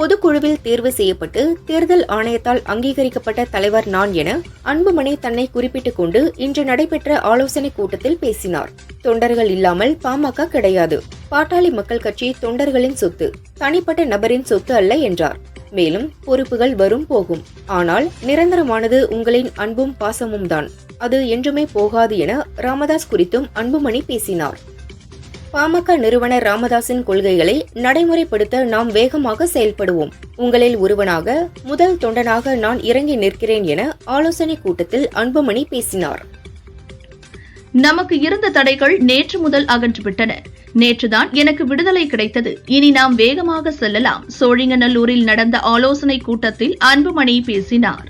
பொதுக்குழுவில் தேர்வு செய்யப்பட்டு தேர்தல் ஆணையத்தால் அங்கீகரிக்கப்பட்ட தலைவர் நான் என அன்புமணி தன்னை குறிப்பிட்டுக் கொண்டு இன்று நடைபெற்ற ஆலோசனைக் கூட்டத்தில் பேசினார். தொண்டர்கள் இல்லாமல் பாமக கிடையாது. பாட்டாளி மக்கள் கட்சி தொண்டர்களின் சொத்து, தனிப்பட்ட நபரின் சொத்து அல்ல என்றார். மேலும் பொறுப்புகள் வரும் போகும், ஆனால் நிரந்தரமானது உங்களின் அன்பும் பாசமும் தான், அது என்றுமே போகாது என ராமதாஸ் குறித்தும் அன்புமணி பேசினார். பாமக நிறுவனர் ராமதாஸின் கொள்கைகளை நடைமுறைப்படுத்த நாம் வேகமாக செயல்படுவோம். உங்களில் ஒருவனாக, முதல் தொண்டனாக நான் இறங்கி நிற்கிறேன் என ஆலோசனைக் கூட்டத்தில் அன்புமணி பேசினார். நமக்கு இருந்த தடைகள் நேற்று முதல் அகன்றுவிட்டன. நேற்றுதான் எனக்கு விடுதலை கிடைத்தது. இனி நாம் வேகமாக செல்லலாம். சோழிங்கநல்லூரில் நடந்த ஆலோசனைக் கூட்டத்தில் அன்புமணி பேசினார்.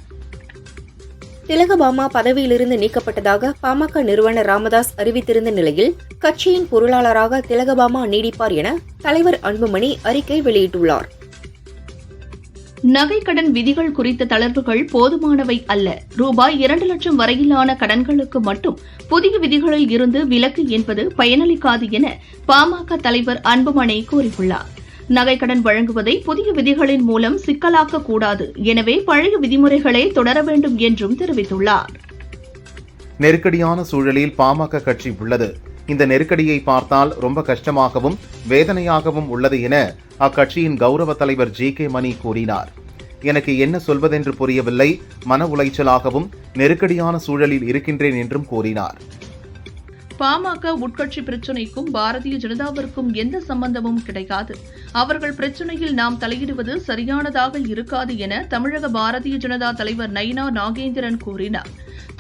திலகபாமா பதவியிலிருந்து நீக்கப்பட்டதாக பாமக நிறுவனர் ராமதாஸ் அறிவித்திருந்த நிலையில் கட்சியின் பொருளாளராக திலகபாமா நீடிப்பார் என தலைவர் அன்புமணி அறிக்கை வெளியிட்டுள்ளார். நகைக்கடன் விதிகள் குறித்த தளர்வுகள் போதுமானவை அல்ல. ரூபாய் 2 லட்சம் வரையிலான கடன்களுக்கு மட்டும் புதிய விதிகளில் இருந்து விலக்கு என்பது பயனளிக்காது என பாமக தலைவர் அன்புமணி கூறியுள்ளார். நகைக்கடன் வழங்குவதை புதிய விதிகளின் மூலம் சிக்கலாக்கக்கூடாது. எனவே பழைய விதிமுறைகளே தொடர வேண்டும் என்றும் தெரிவித்துள்ளார். நெருக்கடியான சூழலில் பாமக கட்சி உள்ளது. இந்த நெருக்கடியை பார்த்தால் ரொம்ப கஷ்டமாகவும் வேதனையாகவும் உள்ளது என அக்கட்சியின் கௌரவ தலைவர் ஜி.கே. மணி கூறினார். எனக்கு என்ன சொல்வதென்று புரியவில்லை, மன உளைச்சலாகவும் நெருக்கடியான சூழலில் இருக்கின்றேன் என்றும் கூறினார். பாமக உட்கட்சி பிரச்சினைக்கும் பாரதிய ஜனதாவிற்கும் எந்த சம்பந்தமும் கிடையாது. அவர்கள் பிரச்சினையில் நாம் தலையிடுவது சரியானதாக இருக்காது என தமிழக பாரதிய ஜனதா தலைவர் நயினா நாகேந்திரன் கூறினார்.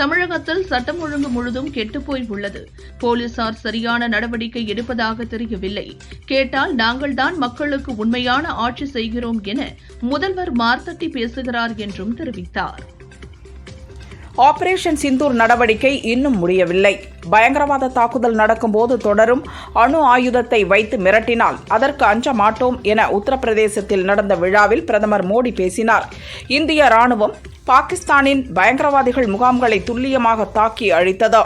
தமிழகத்தில் சட்டம் ஒழுங்கு முழுதும் கெட்டுப்போய் உள்ளது. போலீசார் சரியான நடவடிக்கை எடுப்பதாக தெரியவில்லை. கேட்டால் நாங்கள்தான் மக்களுக்கு உண்மையான ஆட்சி செய்கிறோம் என முதல்வர் மார்த்தட்டி பேசுகிறார் என்றும் தெரிவித்தார். ஆபரேஷன் சிந்தூர் நடவடிக்கை இன்னும் முடியவில்லை. பயங்கரவாத தாக்குதல் நடக்கும்போது தொடரும் அணு ஆயுதத்தை வைத்து மிரட்டினால் அதற்கு அஞ்ச மாட்டோம் என உத்தரப்பிரதேசத்தில் நடந்த விழாவில் பிரதமர் மோடி பேசினார். இந்திய ராணுவம் பாகிஸ்தானின் பயங்கரவாதிகள் முகாம்களை துல்லியமாக தாக்கி அழித்தது.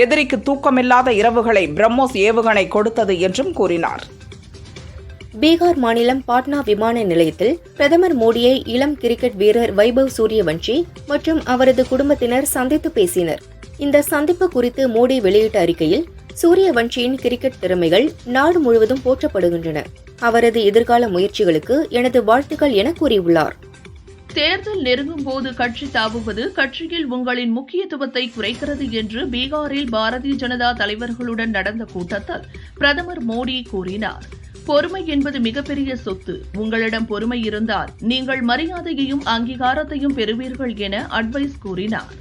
எதிரிக்கு தூக்கமில்லாத இரவுகளை பிரம்மோஸ் ஏவுகணை கொடுத்தது என்றும் கூறினார். பீகார் மாநிலம் பாட்னா விமான நிலையத்தில் பிரதமர் மோடியை இளம் கிரிக்கெட் வீரர் வைபவ் சூரியவன்ஷி மற்றும் அவரது குடும்பத்தினர் சந்தித்து பேசினர். இந்த சந்திப்பு குறித்து மோடி வெளியிட்ட அறிக்கையில், சூரியவன்ஷியின் கிரிக்கெட் திறமைகள் நாடு முழுவதும் போற்றப்படுகின்றன. அவரது எதிர்கால முயற்சிகளுக்கு எனது வாழ்த்துக்கள் என கூறியுள்ளார். தேர்தல் நெருங்கும் போது கட்சி தாவுவது கட்சியில் உங்களின் முக்கியத்துவத்தை குறைக்கிறது என்று பீகாரில் பாரதிய ஜனதா தலைவர்களுடன் நடந்த கூட்டத்தில் பிரதமர் மோடி கூறினார். பொறுமை என்பது மிகப்பெரிய சொத்து. உங்களிடம் பொறுமை இருந்தால் நீங்கள் மரியாதையையும் அங்கீகாரத்தையும் பெறுவீர்கள் என அட்வைஸ் கூறினார்.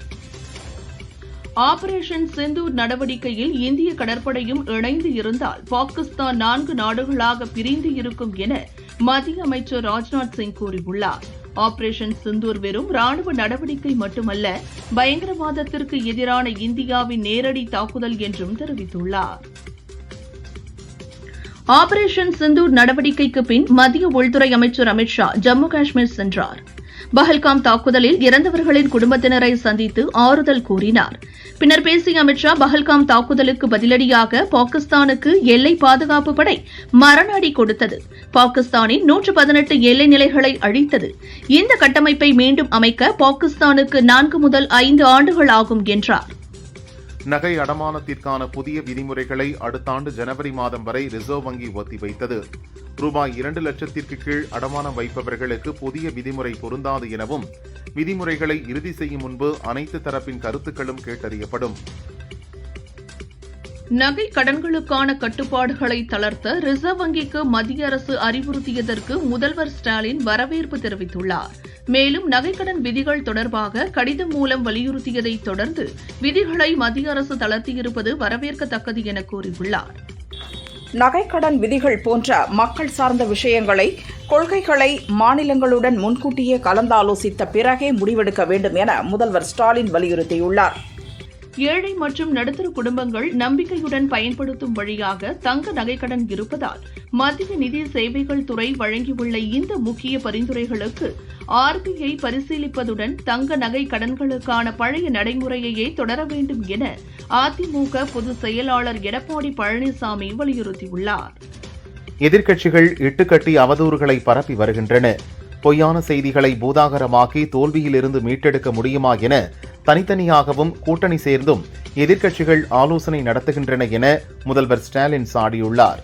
ஆபரேஷன் சிந்தூர் நடவடிக்கையில் இந்திய கடற்படையும் இணைந்து இருந்தால் பாகிஸ்தான் 4 நாடுகளாக பிரிந்து இருக்கும் என மத்திய அமைச்சர் ராஜ்நாத் சிங் கூறியுள்ளார். ஆபரேஷன் சிந்தூர் வெறும் ராணுவ நடவடிக்கை மட்டுமல்ல, பயங்கரவாதத்திற்கு எதிரான இந்தியாவின் நேரடி தாக்குதல் என்றும் தெரிவித்துள்ளார். ஆபரேஷன் சிந்தூர் நடவடிக்கைக்கு பின் மத்திய உள்துறை அமைச்சர் அமித் ஷா ஜம்மு காஷ்மீர் சென்றார். பஹல்காம் தாக்குதலில் இறந்தவர்களின் குடும்பத்தினரை சந்தித்து ஆறுதல் கூறினார். பின்னர் பேசிய அமித் ஷா, பஹல்காம் தாக்குதலுக்கு பதிலடியாக பாகிஸ்தானுக்கு எல்லை பாதுகாப்பு படை மரண அடி கொடுத்தது. பாகிஸ்தானின் 118 எல்லை நிலைகளை அழித்தது. இந்த கட்டமைப்பை மீண்டும் அமைக்க பாகிஸ்தானுக்கு 4 முதல் 5 ஆண்டுகள் ஆகும் என்றார். நகை அடமானத்திற்கான புதிய விதிமுறைகளை அடுத்த ஆண்டு ஜனவரி மாதம் வரை ரிசர்வ் வங்கி ஒத்திவைத்தது. ரூபாய் 2 லட்சத்திற்கு கீழ் அடமானம் வைப்பவர்களுக்கு புதிய விதிமுறை பொருந்தாது எனவும், விதிமுறைகளை இறுதி செய்யும் முன்பு அனைத்து தரப்பின் கருத்துக்களும் கேட்டறியப்படும். நகை கடன்களுக்கான கட்டுப்பாடுகளை தளர்த்த ரிசர்வ் வங்கிக்கு மத்திய அரசு அறிவுறுத்தியதற்கு முதல்வர் ஸ்டாலின் வரவேற்பு தெரிவித்துள்ளார். மேலும் நகைக்கடன் விதிகள் தொடர்பாக கடிதம் மூலம் வலியுறுத்தியதை தொடர்ந்து விதிகளை மத்திய அரசு தளர்த்தியிருப்பது வரவேற்கத்தக்கது என கூறியுள்ளார். நகைக்கடன் விதிகள் போன்ற மக்கள் சார்ந்த விஷயங்களை, கொள்கைகளை மாநிலங்களுடன் முன்கூட்டியே கலந்தாலோசித்த பிறகே முடிவெடுக்க வேண்டும் என முதல்வர் ஸ்டாலின் வலியுறுத்தியுள்ளார். ஏழை மற்றும் நடுத்தர குடும்பங்கள் நம்பிக்கையுடன் பயன்படுத்தும் வழியாக தங்க நகைக்கடன் இருப்பதால் மத்திய நிதி சேவைகள் துறை வழங்கியுள்ள இந்த முக்கிய பரிந்துரைகளுக்கு RBI பரிசீலிப்பதுடன் தங்க நகை கடன்களுக்கான பழைய நடைமுறையையே தொடர வேண்டும் என அதிமுக பொதுச் செயலாளர் எடப்பாடி பழனிசாமி வலியுறுத்தியுள்ளார். எதிர்க்கட்சிகள் இட்டுக்கட்டி அவதூறுகளை பரப்பி வருகின்றன. பொய்யான செய்திகளை பூதாகரமாக்கி தோல்வியிலிருந்து மீட்டெடுக்க முடியுமா என தனித்தனியாகவும் கூட்டணி சேர்ந்தும் எதிர்க்கட்சிகள் ஆலோசனை நடத்துகின்றன என முதல்வர் ஸ்டாலின் சாடியுள்ளார்.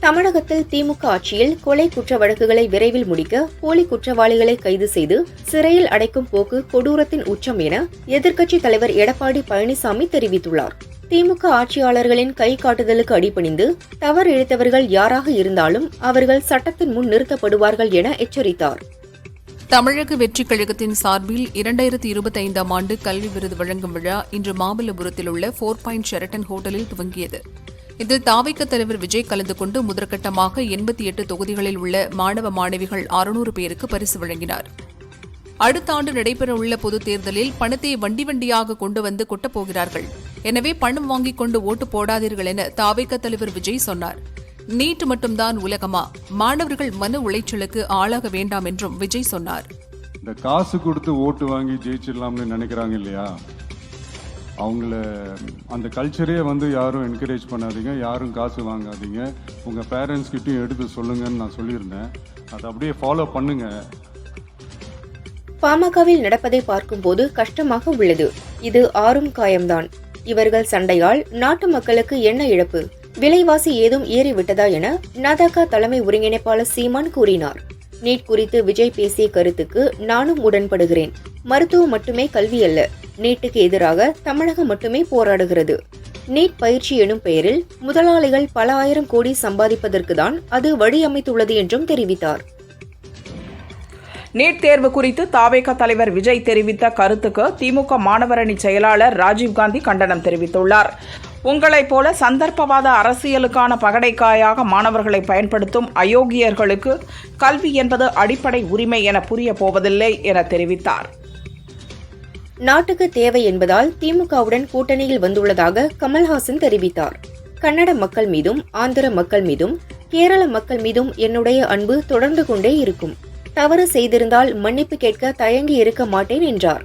தமிழகத்தில் திமுக ஆட்சியில் கொலை குற்ற வழக்குகளை விரைவில் முடிக்க போலி குற்றவாளிகளை கைது செய்து சிறையில் அடைக்கும் போக்கு கொடூரத்தின் உச்சம் என எதிர்க்கட்சித் தலைவர் எடப்பாடி பழனிசாமி தெரிவித்துள்ளார். திமுக ஆட்சியாளர்களின் கை காட்டுதலுக்கு அடிபணிந்து தவறு இழைத்தவர்கள் யாராக இருந்தாலும் அவர்கள் சட்டத்தின் முன் நிறுத்தப்படுவார்கள் என எச்சரித்தார். தமிழக வெற்றிக் கழகத்தின் சார்பில் 2025ஆம் ஆண்டு கல்வி விருது வழங்கும் விழா இன்று மாமல்லபுரத்தில் உள்ள 4 பாயிண்ட் ஷெரட்டன் ஹோட்டலில் துவங்கியது. இதில் தாவைக்க தலைவர் விஜய் கலந்து கொண்டு முதற்கட்டமாக 88 தொகுதிகளில் உள்ள மாணவ மாணவிகள் 600 பேருக்கு பரிசு வழங்கினார். அடுத்த ஆண்டு நடைபெறவுள்ள பொதுத் தேர்தலில் பணத்தை வண்டி வண்டியாக கொண்டு வந்து கொட்டப் போகிறார்கள். எனவே பணம் வாங்கிக் கொண்டு ஓட்டு போடாதீர்கள் என தாவைக்க தலைவர் விஜய் சொன்னார். நீட் மட்டும்தான் உலகமா? மாணவர்கள் மன உளைச்சலுக்கு ஆளாக வேண்டாம் என்றும் விஜய் சொன்னார். இந்த காசு கொடுத்து ஓட்டு வாங்கி ஜெயிச்சிடலாம்னு நினைக்கிறாங்க இல்லையா, அவங்கள அந்த கல்ச்சரே யாரும் என்கரேஜ் பண்ணாதீங்க, யாரும் காசு வாங்காதீங்க, உங்கள் பேரண்ட்ஸ் கிட்டையும் எடுத்து சொல்லுங்கன்னு நான் சொல்லியிருந்தேன். அதை அப்படியே ஃபாலோ பண்ணுங்க. பாமகவில் நடப்பதை பார்க்கும்போது கஷ்டமாக உள்ளது. இது ஆறும் காயம்தான். இவர்கள் சண்டையால் நாட்டு மக்களுக்கு என்ன இழப்பு? விலைவாசி ஏதும் ஏறிவிட்டதா என நதக தலைமை ஒருங்கிணைப்பாளர் சீமான் கூறினார். நீட் குறித்து விஜய் பேசிய கருத்துக்கு நானும் உடன்படுகிறேன். மருத்துவம் மட்டுமே கல்வி அல்ல. நீட்டுக்கு எதிராக தமிழகம் மட்டுமே போராடுகிறது. நீட் பயிற்சி எனும் பெயரில் முதலாளிகள் பல ஆயிரம் கோடி சம்பாதிப்பதற்குதான் அது வழியமைத்துள்ளது என்றும் தெரிவித்தார். நீட் தேர்வு குறித்து தாவேக தலைவர் விஜய் தெரிவித்த கருத்துக்கு திமுக மாணவரணி செயலாளர் ராஜீவ்காந்தி கண்டனம் தெரிவித்துள்ளார். உங்களைப் போல சந்தர்ப்பவாத அரசியலுக்கான பகடைக்காயாக மாணவர்களை பயன்படுத்தும் அயோக்கியர்களுக்கு கல்வி என்பது அடிப்படை உரிமை என புரிய போவதில்லை என தெரிவித்தார். நாட்டுக்கு தேவை என்பதால் திமுகவுடன் கூட்டணியில் வந்துள்ளதாக கமல்ஹாசன் தெரிவித்தார். கன்னட மக்கள் மீதும் ஆந்திர மக்கள் மீதும் கேரள மக்கள் மீதும் என்னுடைய அன்பு தொடர்ந்து கொண்டே இருக்கும். தவறு செய்திருந்தால் மன்னிப்பு கேட்க தயங்கி இருக்க மாட்டேன் என்றார்.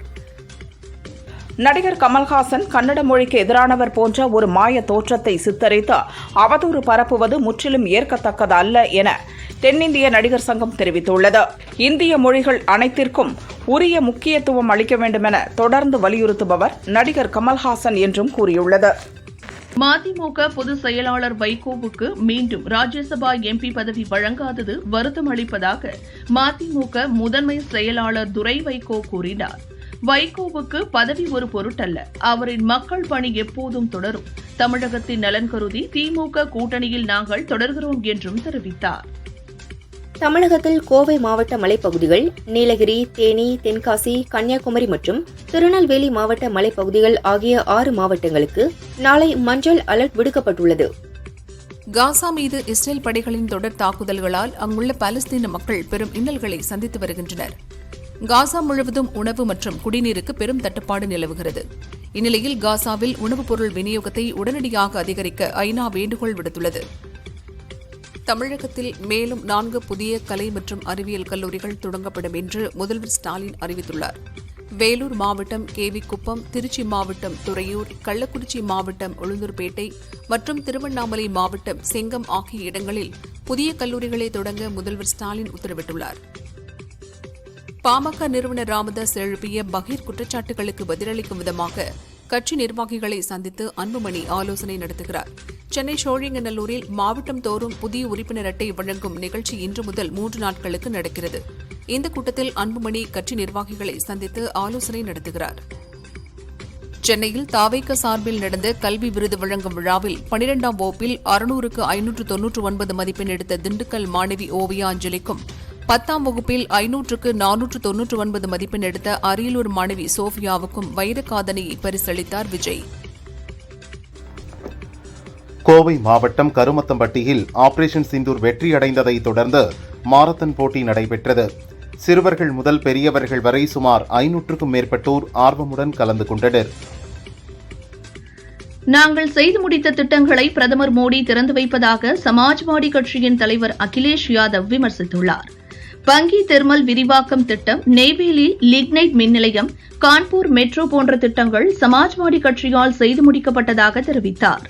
நடிகர் கமல்ஹாசன் கன்னட மொழிக்கு எதிரானவர் போன்ற ஒரு மாய தோற்றத்தை சித்தரித்து அவதூறு பரப்புவது முற்றிலும் ஏற்கத்தக்கது அல்ல என தென்னிந்திய நடிகர் சங்கம் தெரிவித்துள்ளது. இந்திய மொழிகள் அனைத்திற்கும் உரிய முக்கியத்துவம் அளிக்க வேண்டும் என தொடர்ந்து வலியுறுத்துபவர் நடிகர் கமல்ஹாசன் என்றும் கூறியுள்ளது. மதிமுக பொதுச் செயலாளர் வைகோவுக்கு மீண்டும் ராஜ்யசபா எம்பி பதவி வழங்காதது வருத்தம் அளிப்பதாக மதிமுக முதன்மை செயலாளர் துரை வைகோ கூறினார். வைகோவுக்கு பதவி ஒரு பொருட்டல்ல, அவரின் மக்கள் பணி எப்போதும் தொடரும். தமிழகத்தின் நலன் கருதி திமுக கூட்டணியில் நாங்கள் தொடர்கிறோம் என்றும் தெரிவித்தார். தமிழகத்தில் கோவை மாவட்ட மலைப்பகுதிகள், நீலகிரி, தேனி, தென்காசி, கன்னியாகுமரி மற்றும் திருநெல்வேலி மாவட்ட மலைப்பகுதிகள் ஆகிய 6 மாவட்டங்களுக்கு நாளை மஞ்சள் அலர்ட் விடுக்கப்பட்டுள்ளது. காசா மீது இஸ்ரேல் படைகளின் தொடர் தாக்குதல்களால் அங்குள்ள பாலஸ்தீன மக்கள் பெரும் இன்னல்களை சந்தித்து வருகின்றனர். காசா முழுவதும் உணவு மற்றும் குடிநீருக்கு பெரும் தட்டுப்பாடு நிலவுகிறது. இந்நிலையில் காசாவில் உணவுப் பொருள் விநியோகத்தை உடனடியாக அதிகரிக்க ஐநா வேண்டுகோள் விடுத்துள்ளது. தமிழகத்தில் மேலும் 4 புதிய கலை மற்றும் அறிவியல் கல்லூரிகள் தொடங்கப்படும் என்று முதல்வர் ஸ்டாலின் அறிவித்துள்ளார். வேலூர் மாவட்டம் கேவிக்குப்பம், திருச்சி மாவட்டம் துறையூர், கள்ளக்குறிச்சி மாவட்டம் உளுந்தூர்பேட்டை மற்றும் திருவண்ணாமலை மாவட்டம் செங்கம் ஆகிய இடங்களில் புதிய கல்லூரிகளை தொடங்க முதல்வர் ஸ்டாலின் உத்தரவிட்டுள்ளார். பாமக நிறுவனர் ராமதாஸ் எழுப்பிய பகீர் குற்றச்சாட்டுகளுக்கு பதிலளிக்கும் விதமாக கட்சி நிர்வாகிகளை சந்தித்து அன்புமணி ஆலோசனை நடத்துகிறார். சென்னை சோழிங்கநல்லூரில் மாவட்டம் தோறும் புதிய உறுப்பினர் அட்டை வழங்கும் நிகழ்ச்சி இன்று முதல் 3 நாட்களுக்கு நடக்கிறது. இந்த கூட்டத்தில் அன்புமணி கட்சி நிர்வாகிகளை சந்தித்து ஆலோசனை நடத்துகிறார். சென்னையில் தாவேக சார்பில் நடந்த கல்வி விருது வழங்கும் விழாவில் 12ஆம் வகுப்பில் 600க்கு 599 மதிப்பெண் எடுத்த திண்டுக்கல் மாணவி ஓவியா அஞ்சலிக்கும், 10ஆம் வகுப்பில் 500க்கு 499 மதிப்பெண் எடுத்த அரியலூர் மாணவி சோஃபியாவுக்கும் வைரக்காதனையை பரிசளித்தார் விஜய். கோவை மாவட்டம் கருமத்தம்பட்டியில் ஆபரேஷன் சிந்தூர் வெற்றியடைந்ததை தொடர்ந்து மாரத்தான் போட்டி நடைபெற்றது. சிறுவர்கள் முதல் பெரியவர்கள் வரை சுமார் 500க்கும் மேற்பட்டோர் ஆர்வமுடன் கலந்து கொண்டனர். நாங்கள் செய்து முடித்த திட்டங்களை பிரதமர் மோடி திறந்து வைப்பதாக சமாஜ்வாடி கட்சியின் தலைவர் அகிலேஷ் யாதவ் விமர்சித்துள்ளார். வங்கி தெர்மல் விரிவாக்கம் திட்டம், நெய்வேலி லிக்னைட் மின் நிலையம், கான்பூர் மெட்ரோ போன்ற திட்டங்கள் சமாஜ்வாடி கட்சியால் செய்து முடிக்கப்பட்டதாக தெரிவித்தார்.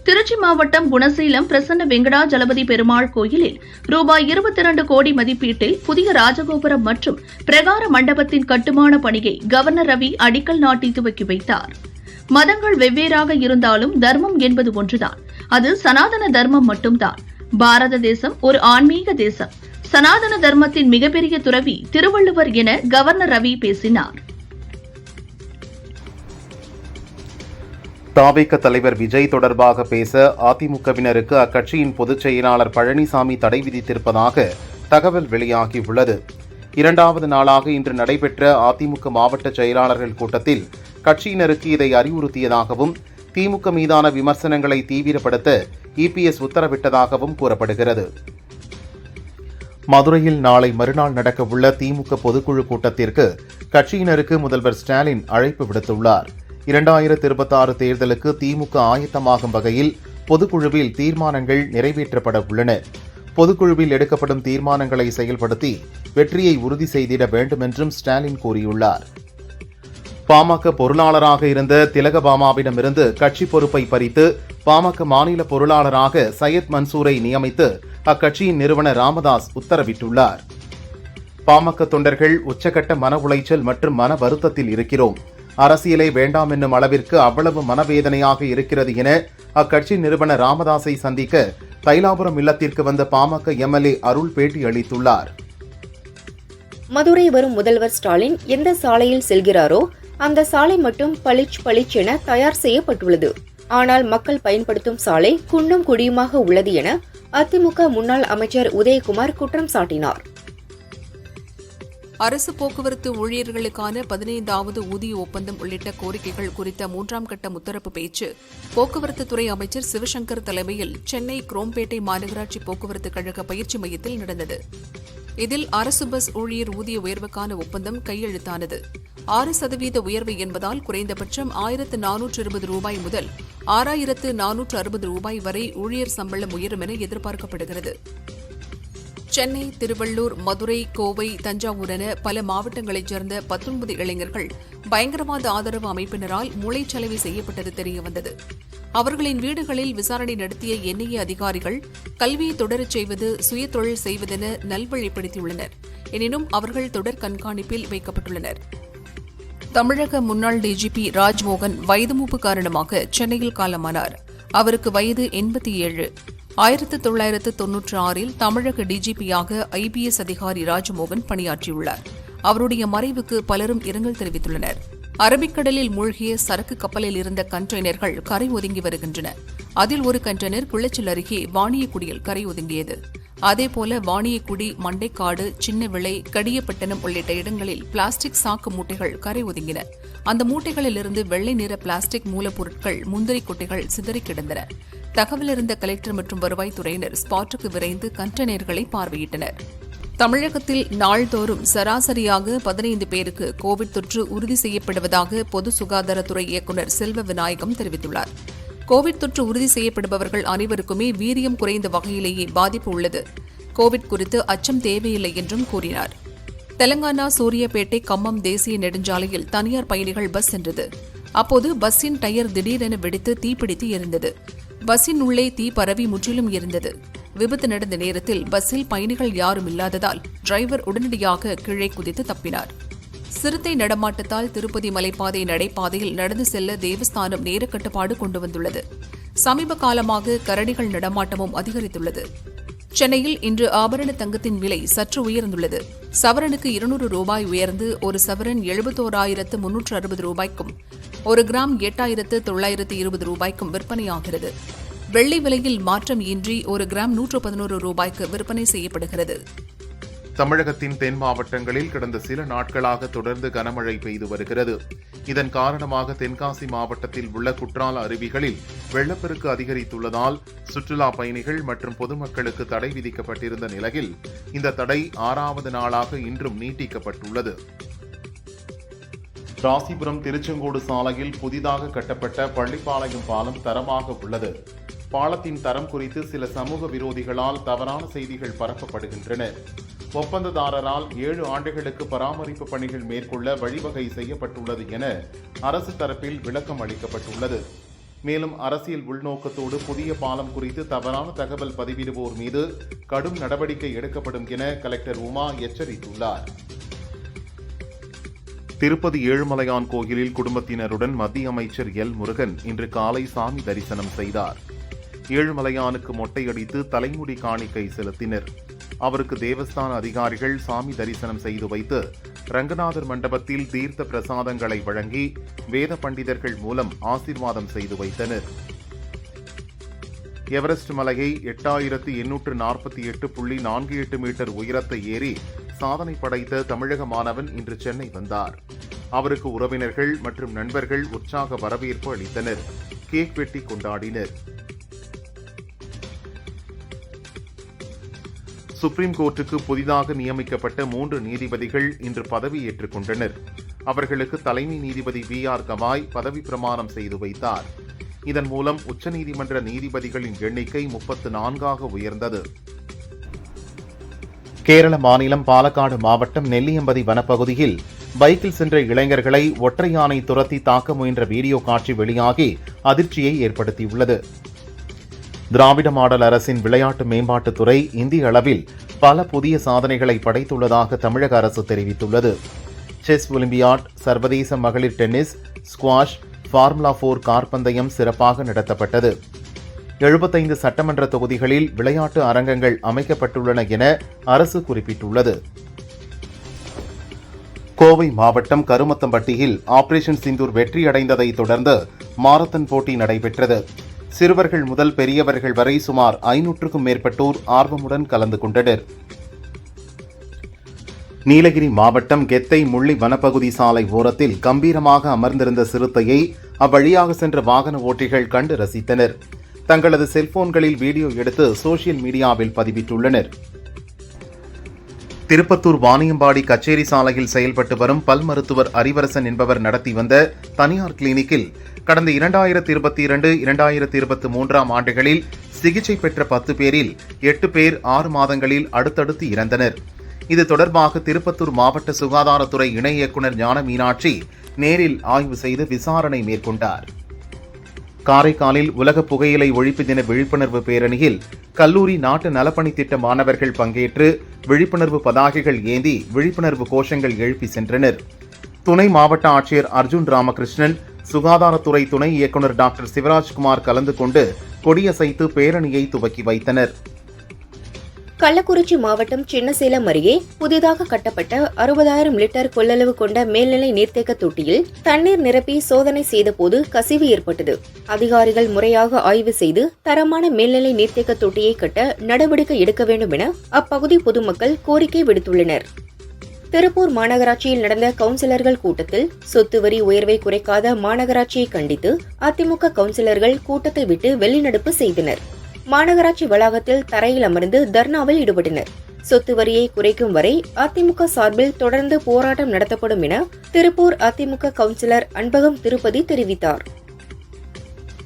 திருச்சி மாவட்டம் குணசீலம் பிரசன்ன வெங்கடாஜலபதி பெருமாள் கோயிலில் ரூபாய் 22 கோடி மதிப்பீட்டில் புதிய ராஜகோபுரம் மற்றும் பிரகார மண்டபத்தின் கட்டுமான பணியை கவர்னர் ரவி அடிக்கல் நாட்டி துவக்கி வைத்தார். மதங்கள் வெவ்வேறாக இருந்தாலும் தர்மம் என்பது ஒன்றுதான். அது சனாதன தர்மம் மட்டும்தான். பாரத தேசம் ஒரு ஆன்மீக தேசம். சனாதன தர்மத்தின் மிகப்பெரிய துறவி திருவள்ளுவர் என கவர்னர் ரவி பேசினார். தாவேக தலைவர் விஜய் தொடர்பாக பேச அதிமுகவினருக்கு அக்கட்சியின் பொதுச் செயலாளர் பழனிசாமி தடை விதித்திருப்பதாக தகவல் வெளியாகியுள்ளது. 2வது நாளாக இன்று நடைபெற்ற அதிமுக மாவட்ட செயலாளர்கள் கூட்டத்தில் கட்சியினருக்கு இதை அறிவுறுத்தியதாகவும் திமுக மீதான விமர்சனங்களை தீவிரப்படுத்த இபிஎஸ் உத்தரவிட்டதாகவும் கூறப்படுகிறது. மதுரையில் நாளை மறுநாள் நடக்கவுள்ள திமுக பொதுக்குழு கூட்டத்திற்கு கட்சியினருக்கு முதல்வர் ஸ்டாலின் அழைப்பு விடுத்துள்ளார். 2026 தேர்தலுக்கு திமுக ஆயத்தமாகும் வகையில் பொதுக்குழுவில் தீர்மானங்கள் நிறைவேற்றப்பட உள்ளன. பொதுக்குழுவில் எடுக்கப்படும் தீர்மானங்களை செயல்படுத்தி வெற்றியை உறுதி செய்திட வேண்டும் என்றும் ஸ்டாலின் கூறியுள்ளார். பாமக பொருளாளராக இருந்த திலகபாமாவிடமிருந்து கட்சி பொறுப்பை பறித்து பாமக மாநில பொருளாளராக சையத் மன்சூரை நியமித்து அக்கட்சியின் நிறுவனர் ராமதாஸ் உத்தரவிட்டுள்ளார். பாமக தொண்டர்கள் உச்சகட்ட மன உளைச்சல் மற்றும் மன வருத்தத்தில் இருக்கிறோம். அரசியலை வேண்டாம் என்னும் அளவிற்கு அவ்வளவு மனவேதனையாக இருக்கிறது என அக்கட்சி நிறுவனர் ராமதாஸை சந்திக்க தைலாபுரம் இல்லத்திற்கு வந்த பாமக எம்எல்ஏ அருள் பேட்டி அளித்துள்ளார். மதுரை வரும் முதல்வர் ஸ்டாலின் எந்த சாலையில் செல்கிறாரோ அந்த சாலை மட்டும் பளிச் என தயார் செய்யப்பட்டுள்ளது. ஆனால் மக்கள் பயன்படுத்தும் சாலை குண்டும் குடியுமாக உள்ளது என அதிமுக முன்னாள் அமைச்சர் உதயகுமார் குற்றம் சாட்டினார். அரசு போக்குவரத்து ஊழியர்களுக்கான 15வது ஊதிய ஒப்பந்தம் உள்ளிட்ட கோரிக்கைகள் குறித்த 3ஆம் கட்ட முத்தரப்பு பேச்சு போக்குவரத்துத்துறை அமைச்சர் சிவசங்கர் தலைமையில் சென்னை குரோம்பேட்டை மாநகராட்சி போக்குவரத்து கழக பயிற்சி மையத்தில் நடந்தது. இதில் அரசு பஸ் ஊழியர் ஊதிய உயர்வுக்கான ஒப்பந்தம் கையெழுத்தானது. 6% உயர்வு என்பதால் குறைந்தபட்சம் 1420 ரூபாய் முதல் 6460 ரூபாய் வரை ஊழியர் சம்பளம் உயரும் என எதிர்பார்க்கப்படுகிறது. சென்னை, திருவள்ளூர், மதுரை, கோவை, தஞ்சாவூர் என பல மாவட்டங்களைச் சேர்ந்த 19 இளைஞர்கள் பயங்கரவாத ஆதரவு அமைப்பினரால் மூளைச்சலவை செய்யப்பட்டது தெரியவந்தது. அவர்களின் வீடுகளில் விசாரணை நடத்திய என்ஐஏ அதிகாரிகள் கல்வியை தொடரச் செய்வது, சுயதொழில் செய்வதென நல்வழிப்படுத்தியுள்ளனர். எனினும் அவர்கள் தொடர் கண்காணிப்பில் வைக்கப்பட்டுள்ளனர். தமிழக முன்னாள் டிஜிபி ராஜ்மோகன் வயது மூப்பு காரணமாக சென்னையில் காலமானார். அவருக்கு வயது 87. 1996இல் தமிழக டிஜிபியாக ஐபிஎஸ் அதிகாரி ராஜ்மோகன் பணியாற்றியுள்ளார். அவருடைய மறைவுக்கு பலரும் இரங்கல் தெரிவித்துள்ளனர். அரபிக்கடலில் மூழ்கிய சரக்கு கப்பலில் இருந்த கண்டெய்னர்கள் கரை ஒதுங்கி வருகின்றன. அதில் ஒரு கண்டெய்னர் குளச்சல் அருகே வாணியக்குடியில் கரை ஒதுங்கியது. அதேபோல வாணியக்குடி, மண்டைக்காடு, சின்னவிளை, கடியப்பட்டணம் உள்ளிட்ட இடங்களில் பிளாஸ்டிக் சாக்கு மூட்டைகள் கரை ஒதுங்கின. அந்த மூட்டைகளிலிருந்து வெள்ளை நிற பிளாஸ்டிக் மூலப்பொருட்கள், முந்திரி கொட்டைகள் சிதறி கிடந்தன. தகவல் அறிந்த கலெக்டர் மற்றும் வருவாய்த்துறையினர் ஸ்பாட்டுக்கு விரைந்து கண்டெய்னர்களை பார்வையிட்டனர். தமிழகத்தில் நாள்தோறும் சராசரியாக 15 பேருக்கு கோவிட் தொற்று உறுதி செய்யப்படுவதாக பொது சுகாதாரத்துறை இயக்குநர் செல்வ விநாயகம் தெரிவித்துள்ளார். கோவிட் தொற்று உறுதி செய்யப்படுபவர்கள் அனைவருக்குமே வீரியம் குறைந்த வகையிலேயே பாதிப்பு உள்ளது. கோவிட் குறித்து அச்சம் தேவையில்லை என்றும் கூறினார். தெலங்கானா சூரியப்பேட்டை கம்மம் தேசிய நெடுஞ்சாலையில் தனியார் பயணிகள் பஸ் சென்றது. அப்போது பஸ்ஸின் டயர் திடீரென வெடித்து தீப்பிடித்து எரிந்தது. பஸ்ஸின் உள்ளே தீ பரவி முற்றிலும் எரிந்தது. விபத்து நடந்த நேரத்தில் பஸ்ஸில் பயணிகள் யாரும் இல்லாததால் டிரைவர் உடனடியாக கீழே குதித்து தப்பினார். சிறுத்தை நடமாட்டத்தால் திருப்பதி மலைப்பாதை நடைபாதையில் நடந்து செல்ல தேவஸ்தானம் நேர கட்டுப்பாடு கொண்டு வந்துள்ளது. சமீப காலமாக கரடிகள் நடமாட்டமும் அதிகரித்துள்ளது. சென்னையில் இன்று ஆபரண தங்கத்தின் விலை சற்று உயர்ந்துள்ளது. சவரனுக்கு 200 ரூபாய் உயர்ந்து ஒரு சவரன் 71,360 ரூபாய்க்கும் 1 கிராம் 8,920 ரூபாய்க்கும் விற்பனையாகிறது. வெள்ளி விலையில் மாற்றம் இன்றி 1 கிராம் 111 ரூபாய்க்கு விற்பனை செய்யப்படுகிறது. தமிழகத்தின் தென் மாவட்டங்களில் கடந்த சில நாட்களாக தொடர்ந்து கனமழை பெய்து வருகிறது. இதன் காரணமாக தென்காசி மாவட்டத்தில் உள்ள குற்றால அருவிகளில் வெள்ளப்பெருக்கு அதிகரித்துள்ளதால் சுற்றுலா பயணிகள் மற்றும் பொதுமக்களுக்கு தடை விதிக்கப்பட்டிருந்த நிலையில் இந்த தடை 6வது நாளாக இன்றும் நீட்டிக்கப்பட்டுள்ளது. ராசிபுரம் திருச்செங்கோடு சாலையில் புதிதாக கட்டப்பட்ட பள்ளிப்பாளையம் பாலம் தரமாக உள்ளது. பாலத்தின் தரம் குறித்து சில சமூக விரோதிகளால் தவறான செய்திகள் பரப்பப்படுகின்றன. ஒப்பந்ததாரரால் 7 ஆண்டுகளுக்கு பராமரிப்பு பணிகள் மேற்கொள்ள வழிவகை செய்யப்பட்டுள்ளது என அரசு தரப்பில் விளக்கம் அளிக்கப்பட்டுள்ளது. மேலும் அரசியல் உள்நோக்கத்தோடு புதிய பாலம் குறித்து தவறான தகவல் பதிவிடுவோர் மீது கடும் நடவடிக்கை எடுக்கப்படும் என கலெக்டர் உமா எச்சரித்துள்ளார். திருப்பதி ஏழுமலையான் கோயிலில் குடும்பத்தினருடன் மத்திய அமைச்சர் எல் முருகன் இன்று காலை சாமி தரிசனம் செய்தார். ஏழுமலையானுக்கு மொட்டையடித்து தலைமுடி காணிக்கை செலுத்தினர். அவருக்கு தேவஸ்தான அதிகாரிகள் சாமி தரிசனம் செய்து வைத்து ரங்கநாதர் மண்டபத்தில் தீர்த்த பிரசாதங்களை வழங்கி வேத பண்டிதர்கள் மூலம் ஆசீர்வாதம் செய்து வைத்தனர். எவரெஸ்ட் மலையை 8848.48 மீட்டர் உயரத்தை ஏறி சாதனை படைத்த தமிழக மாணவன் இன்று சென்னை வந்தார். அவருக்கு உறவினர்கள் மற்றும் நண்பர்கள் உற்சாக வரவேற்பு அளித்தனர். கேக் வெட்டி கொண்டாடினர். சுப்ரீம் கோர்ட்டுக்கு புதிதாக நியமிக்கப்பட்ட 3 நீதிபதிகள் இன்று பதவியேற்றுக் கொண்டனர். அவர்களுக்கு தலைமை நீதிபதி B.R. கவாய் பதவி பிரமாணம் செய்து வைத்தார். இதன் மூலம் உச்சநீதிமன்ற நீதிபதிகளின் எண்ணிக்கை 34 உயர்ந்தது. கேரள மாநிலம் பாலக்காடு மாவட்டம் நெல்லியம்பதி வனப்பகுதியில் பைக்கில் சென்ற இளைஞர்களை ஒற்றை யானை துரத்தி தாக்க முயன்ற வீடியோ காட்சி வெளியாகி அதிர்ச்சியை ஏற்படுத்தியுள்ளது. திராவிட மாடல் அரசின் விளையாட்டு மேம்பாட்டுத்துறை இந்திய அளவில் பல புதிய சாதனைகளை படைத்துள்ளதாக தமிழக அரசு தெரிவித்துள்ளது. செஸ் ஒலிம்பியாட், சர்வதேச மகளிர் டென்னிஸ், ஸ்குவாஷ், ஃபார்முலா 4 கார் பந்தயம் சிறப்பாக நடத்தப்பட்டது. 75 சட்டமன்ற தொகுதிகளில் விளையாட்டு அரங்கங்கள் அமைக்கப்பட்டுள்ளன என அரசு குறிப்பிட்டுள்ளது. கோவை மாவட்டம் கருமத்தம்பட்டியில் ஆபரேஷன் சிந்தூர் வெற்றியடைந்ததை தொடர்ந்து மாரத்தான் போட்டி நடைபெற்றது. சிறுவர்கள் முதல் பெரியவர்கள் வரை சுமார் 500க்கும் மேற்பட்டோர் ஆர்வமுடன் கலந்து கொண்டனர். நீலகிரி மாவட்டம் கெத்தை முள்ளி வனப்பகுதி சாலை ஓரத்தில் கம்பீரமாக அமர்ந்திருந்த சிறுத்தையை அவ்வழியாக சென்ற வாகன ஓட்டிகள் கண்டு ரசித்தனர். தங்களது செல்போன்களில் வீடியோ எடுத்து சோசியல் மீடியாவில் பதிவிட்டுள்ளனர். திருப்பத்தூர் வாணியம்பாடி கச்சேரி சாலையில் செயல்பட்டு வரும் பல் மருத்துவர் அறிவரசன் என்பவர் நடத்தி வந்த தனியார் கிளினிக்கில் கடந்த 2022-2023 ஆண்டுகளில் சிகிச்சை பெற்ற 10 பேரில் 8 பேர் 6 மாதங்களில் அடுத்தடுத்து இறந்தனர். இது தொடர்பாக திருப்பத்தூர் மாவட்ட சுகாதாரத்துறை இணை இயக்குநர் ஞான மீனாட்சி நேரில் ஆய்வு செய்து விசாரணை மேற்கொண்டார். காரைக்காலில் உலக புகையிலை ஒழிப்பு தின விழிப்புணர்வு பேரணியில் கல்லூரி நாட்டு நலப்பணி திட்ட மாணவர்கள் பங்கேற்று விழிப்புணர்வு பதாகைகள் ஏந்தி விழிப்புணர்வு கோஷங்கள் எழுப்பி சென்றனர். துணை மாவட்ட ஆட்சியர் அர்ஜுன் ராமகிருஷ்ணன், சுகாதாரத்துறை துணை இயக்குநர் டாக்டர் சிவராஜ்குமார் கலந்து கொண்டு கொடியசைத்து பேரணியை துவக்கி வைத்தனர். கள்ளக்குறிச்சி மாவட்டம் சின்னசேலம் அருகே புதிதாக கட்டப்பட்ட 60,000 லிட்டர் கொள்ளளவு கொண்ட மேல்நிலை நீர்த்தேக்க தொட்டியில் தண்ணீர் நிரப்பி சோதனை செய்தபோது கசிவு ஏற்பட்டது. அதிகாரிகள் முறையாக ஆய்வு செய்து தரமான மேல்நிலை நீர்த்தேக்க தொட்டியை கட்ட நடவடிக்கை எடுக்க வேண்டும் என அப்பகுதி பொதுமக்கள் கோரிக்கை விடுத்துள்ளனர். திருப்பூர் மாநகராட்சியில் நடந்த கவுன்சிலர்கள் கூட்டத்தில் சொத்து வரி உயர்வை குறைக்காத மாநகராட்சியை கண்டித்து அதிமுக கவுன்சிலர்கள் கூட்டத்தை விட்டு வெளிநடப்பு செய்தனர். மாநகராட்சி வளாகத்தில் தரையில் அமர்ந்து தர்ணாவில் ஈடுபட்டனர். சொத்து வரியை குறைக்கும் வரை அதிமுக சார்பில் தொடர்ந்து போராட்டம் நடத்தப்படும் என திருப்பூர் அதிமுக கவுன்சிலர் அன்பகம் திருப்பதி தெரிவித்தார்.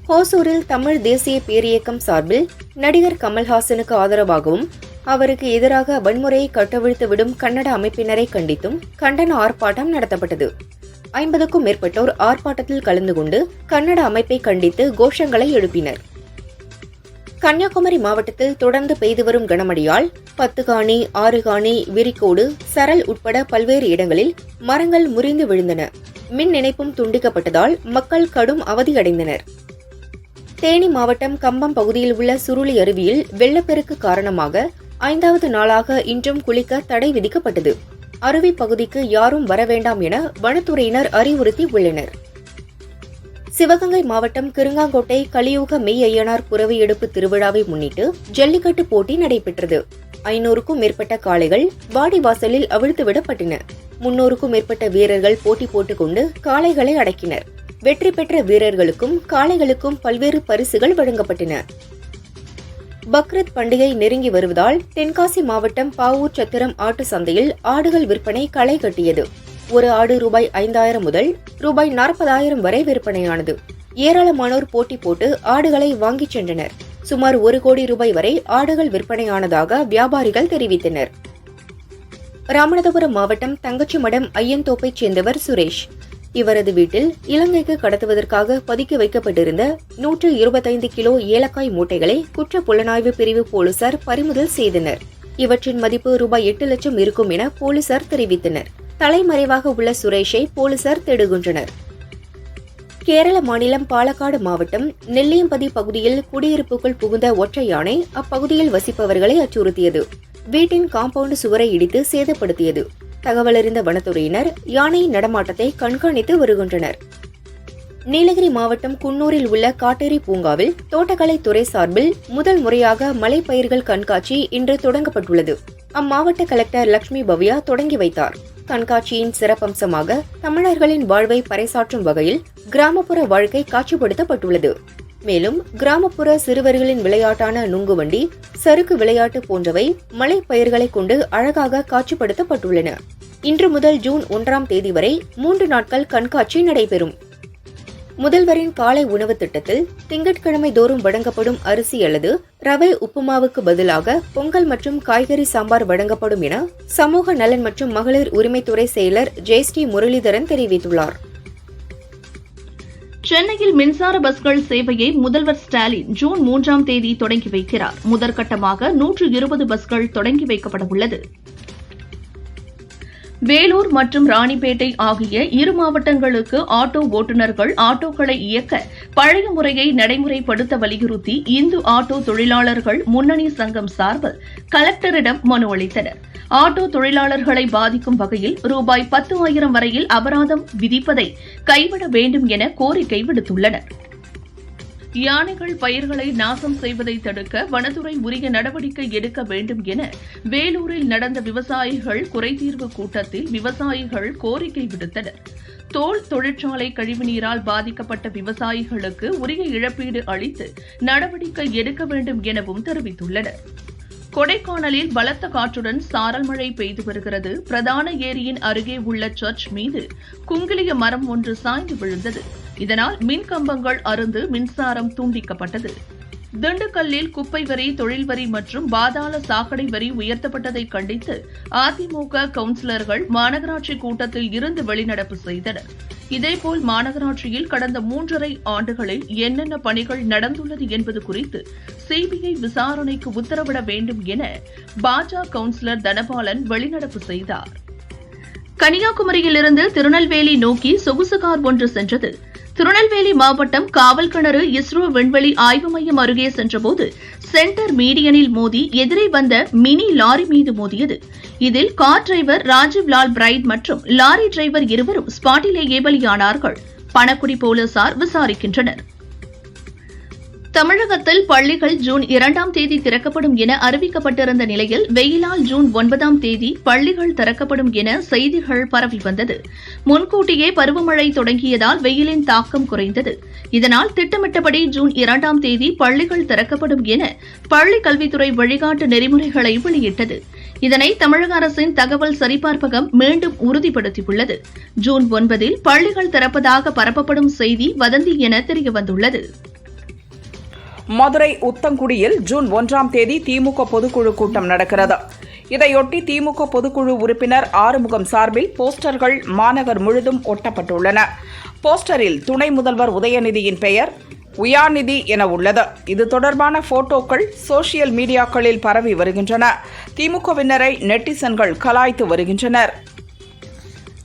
ஹோசூரில் தமிழ் தேசிய பேரியக்கம் சார்பில் நடிகர் கமல்ஹாசனுக்கு ஆதரவாகவும் அவருக்கு எதிராக வன்முறையை கட்டவிழ்த்துவிடும் கன்னட அமைப்பினரை கண்டித்தும் கண்டன ஆர்ப்பாட்டம் நடத்தப்பட்டது. 50க்கும் மேற்பட்டோர் ஆர்ப்பாட்டத்தில் கலந்து கொண்டு கன்னட அமைப்பை கண்டித்து கோஷங்களை எழுப்பினர். கன்னியாகுமரி மாவட்டத்தில் தொடர்ந்து பெய்து வரும் கனமழையால் பத்துகாணி, ஆறுகாணி, விரிக்கோடு, சரல் உட்பட பல்வேறு இடங்களில் மரங்கள் முறிந்து விழுந்தன. மின் இணைப்பும் துண்டிக்கப்பட்டதால் மக்கள் கடும் அவதியடைந்தனர். தேனி மாவட்டம் கம்பம் பகுதியில் உள்ள சுருளி அருவியில் வெள்ளப்பெருக்கு காரணமாக 5வது நாளாக இன்றும் குளிக்க தடை விதிக்கப்பட்டது. அருவி பகுதிக்கு யாரும் வர வேண்டாம் என வனத்துறையினர் அறிவுறுத்தி உள்ளனர். சிவகங்கை மாவட்டம் கிருங்காங்கோட்டை கலியுக மெய் ஐயனார் புறவி எடுப்பு திருவிழாவை முன்னிட்டு ஜல்லிக்கட்டு போட்டி நடைபெற்றது. 500க்கும் மேற்பட்ட காளைகள் வாடிவாசலில் அவிழ்த்துவிடப்பட்டன. 300க்கும் மேற்பட்ட வீரர்கள் போட்டி போட்டுக்கொண்டு காளைகளை அடக்கினர். வெற்றி பெற்ற வீரர்களுக்கும் காளைகளுக்கும் பல்வேறு பரிசுகள் வழங்கப்பட்டன. பக்ரீத் பண்டிகை நெருங்கி வருவதால் தென்காசி மாவட்டம் பாவூர் சத்திரம் ஆட்டு சந்தையில் ஆடுகள் விற்பனை களை கட்டியது. ஒரு ஆடு ரூபாய் 5,000 முதல் ரூபாய் 40,000 வரை விற்பனையானது. ஏராளமானோர் போட்டி போட்டு ஆடுகளை வாங்கிச் சென்றனர். சுமார் 1 கோடி ரூபாய் வரை ஆடுகள் விற்பனையானதாக வியாபாரிகள் தெரிவித்தனர். ராமநாதபுரம் மாவட்டம் தங்கச்சிமடம் ஐயன்தோப்பைச் சேர்ந்தவர் சுரேஷ். இவரது வீட்டில் இலங்கைக்கு கடத்துவதற்காக பதுக்கி வைக்கப்பட்டிருந்த 125 கிலோ ஏலக்காய் மூட்டைகளை குற்ற புலனாய்வு பிரிவு போலீசார் பறிமுதல் செய்தனர். இவற்றின் மதிப்பு ரூபாய் 8 லட்சம் இருக்கும் என போலீசார் தெரிவித்தனர். தலைமறைவாக உள்ள சுரேஷை போலீசார் தேடுகின்றனர். கேரள மாநிலம் பாலக்காடு மாவட்டம் நெல்லியம்பதி பகுதியில் குடியிருப்புக்குள் புகுந்த ஒற்றை யானை அப்பகுதியில் வசிப்பவர்களை அச்சுறுத்தியது. வீட்டின் காம்பவுண்ட் சுவரை இடித்து சேதப்படுத்தியது. தகவலறிந்த வனத்துறையினர் யானையின் நடமாட்டத்தை கண்காணித்து வருகின்றனர். நீலகிரி மாவட்டம் குன்னூரில் உள்ள காட்டேரி பூங்காவில் தோட்டக்கலைத்துறை சார்பில் முதல் முறையாக மலைப்பயிர்கள் கண்காட்சி இன்று தொடங்கப்பட்டுள்ளது. அம்மாவட்ட கலெக்டர் லட்சுமி பவ்யா தொடங்கி வைத்தார். கண்காட்சியின் சிறப்பம்சமாக தமிழர்களின் வாழ்வை பறைசாற்றும் வகையில் கிராமப்புற வாழ்க்கை காட்சிப்படுத்தப்பட்டுள்ளது. மேலும் கிராமப்புற சிறுவர்களின் விளையாட்டான நுங்குவண்டி, சறுக்கு விளையாட்டு போன்றவை மலைப்பயிர்களை கொண்டு அழகாக காட்சிப்படுத்தப்பட்டுள்ளன. இன்று முதல் ஜூன் 1ஆம் தேதி வரை 3 நாட்கள் கண்காட்சி நடைபெறும். முதல்வரின் காலை உணவு திட்டத்தில் திங்கட்கிழமை தோறும் வழங்கப்படும் அரிசி அல்லது ரவை உப்புமாவுக்கு பதிலாக பொங்கல் மற்றும் காய்கறி சாம்பார் வழங்கப்படும் என சமூக நலன் மற்றும் மகளிர் உரிமைத்துறை செயலர் ஜெயஸ்ரீ முரளிதரன் தெரிவித்துள்ளார். சென்னையில் மின்சார பஸ்கள் சேவையை முதல்வர் ஸ்டாலின் ஜூன் 3ஆம் தேதி தொடங்கி வைக்கிறார். முதற்கட்டமாக 120 பஸ்கள் தொடங்கி வைக்கப்பட உள்ளது. வேலூர் மற்றும் ராணிப்பேட்டை ஆகிய 2 மாவட்டங்களுக்கு ஆட்டோ ஓட்டுநர்கள் ஆட்டோக்களை இயக்க பழைய முறையை நடைமுறைப்படுத்த வலியுறுத்தி இந்து ஆட்டோ தொழிலாளர்கள் முன்னணி சங்கம் சார்பில் கலெக்டரிடம் மனு அளித்தனர். ஆட்டோ தொழிலாளர்களை பாதிக்கும் வகையில் ரூபாய் 10,000 வரையில் அபராதம் விதிப்பதை கைவிட வேண்டும் என கோரிக்கை விடுத்துள்ளனர். யானைகள் பயிர்களை நாசம் செய்வதை தடுக்க வனத்துறை உரிய நடவடிக்கை எடுக்க வேண்டும் என வேலூரில் நடந்த விவசாயிகள் குறைதீர்வு கூட்டத்தில் விவசாயிகள் கோரிக்கை விடுத்தனர். தோல் தொழிற்சாலை கழிவுநீரால் பாதிக்கப்பட்ட விவசாயிகளுக்கு உரிய இழப்பீடு அளித்து நடவடிக்கை எடுக்க வேண்டும் எனவும் தெரிவித்துள்ளனர். கொடைக்கானலில் பலத்த காற்றுடன் சாரல் மழை பெய்து வருகிறது. பிரதான ஏரியின் அருகே உள்ள சர்ச் மீது குங்கிலிய மரம் ஒன்று சாய்ந்து விழுந்தது. இதனால் மின் கம்பங்கள் அறுந்து மின்சாரம் துண்டிக்கப்பட்டது. திண்டுக்கல்லில் குப்பை வரி, தொழில் வரி மற்றும் பாதாள சாக்கடை வரி உயர்த்தப்பட்டதை கண்டித்து அதிமுக கவுன்சிலர்கள் மாநகராட்சி கூட்டத்தில் இருந்து வெளிநடப்பு செய்தனர். இதேபோல் மாநகராட்சியில் கடந்த 3.5 ஆண்டுகளில் என்னென்ன பணிகள் நடந்துள்ளது என்பது குறித்து சிபிஐ விசாரணைக்கு உத்தரவிட வேண்டும் என பாஜக கவுன்சிலர் தனபாலன் வெளிநடப்பு செய்தார். கன்னியாகுமரியிலிருந்து திருநெல்வேலி நோக்கி சொகுசு கார் ஒன்று சென்றது. திருநெல்வேலி மாவட்டம் காவல்கிணறு இஸ்ரோ விண்வெளி ஆய்வு மையம் அருகே சென்றபோது சென்டர் மீடியனில் மோதி எதிரே வந்த மினி லாரி மீது மோதியது. இதில் car driver Rajeev Lal Bright மற்றும் லாரி டிரைவர் இருவரும் ஸ்பாட்டிலேயே பலியானார்கள். பணக்குடி போலீசார் விசாரிக்கின்றனர். தமிழகத்தில் பள்ளிகள் ஜூன் 2ஆம் தேதி திறக்கப்படும் என அறிவிக்கப்பட்டிருந்த நிலையில் வெயிலால் ஜூன் 9ஆம் தேதி பள்ளிகள் திறக்கப்படும் என செய்திகள் பரவி வந்தது. முன்கூட்டியே பருவமழை தொடங்கியதால் வெயிலின் தாக்கம் குறைந்தது. இதனால் திட்டமிட்டபடி ஜூன் 2ஆம் தேதி பள்ளிகள் திறக்கப்படும் என பள்ளிக் கல்வித்துறை வழிகாட்டு நெறிமுறைகளை வெளியிட்டது. இதனை தமிழக அரசின் தகவல் சரிபார்ப்பகம் மீண்டும் உறுதிப்படுத்தியுள்ளது. ஜூன் 9இல் பள்ளிகள் திறப்பதாக பரப்பப்படும் செய்தி வதந்தி என தெரியவந்துள்ளது. மதுரை உத்தங்குடியில் ஜூன் 1ஆம் தேதி திமுக பொதுக்குழு கூட்டம் நடக்கிறது. இதையொட்டி திமுக பொதுக்குழு உறுப்பினர் ஆறுமுகம் சார்பில் போஸ்டர்கள் மாநகர் முழுதும் ஒட்டப்பட்டுள்ளன. போஸ்டரில் துணை முதல்வர் உதயநிதியின் பெயர் உயாநிதி என உள்ளது. இது தொடர்பான போட்டோக்கள் சோசியல் மீடியாக்களில் பரவி வருகின்றன. திமுகவினரை நெட்டிசன்கள் கலாய்த்து வருகின்றனர்.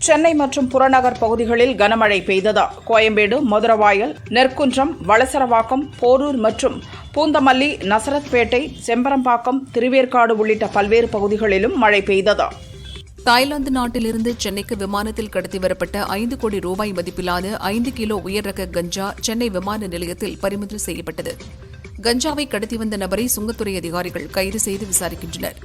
சென்னை மற்றும் புறநகர் பகுதிகளில் கனமழை பெய்தது. கோயம்பேடு, மதுரவாயல், நெற்குன்றம், வளசரவாக்கம், போரூர் மற்றும் பூந்தமல்லி, நசரத்பேட்டை, செம்பரம்பாக்கம், திருவேற்காடு உள்ளிட்ட பல்வேறு பகுதிகளிலும் மழை பெய்தது. தாய்லாந்து நாட்டிலிருந்து சென்னைக்கு விமானத்தில் கடத்தி வரப்பட்ட 5 கோடி ரூபாய் மதிப்பிலான 5 கிலோ உயர் ரக கஞ்சா சென்னை விமான நிலையத்தில் பறிமுதல் செய்யப்பட்டது. கஞ்சாவை கடத்தி வந்த நபரை சுங்கத்துறை அதிகாரிகள் கைது செய்து விசாரிக்கின்றனர்.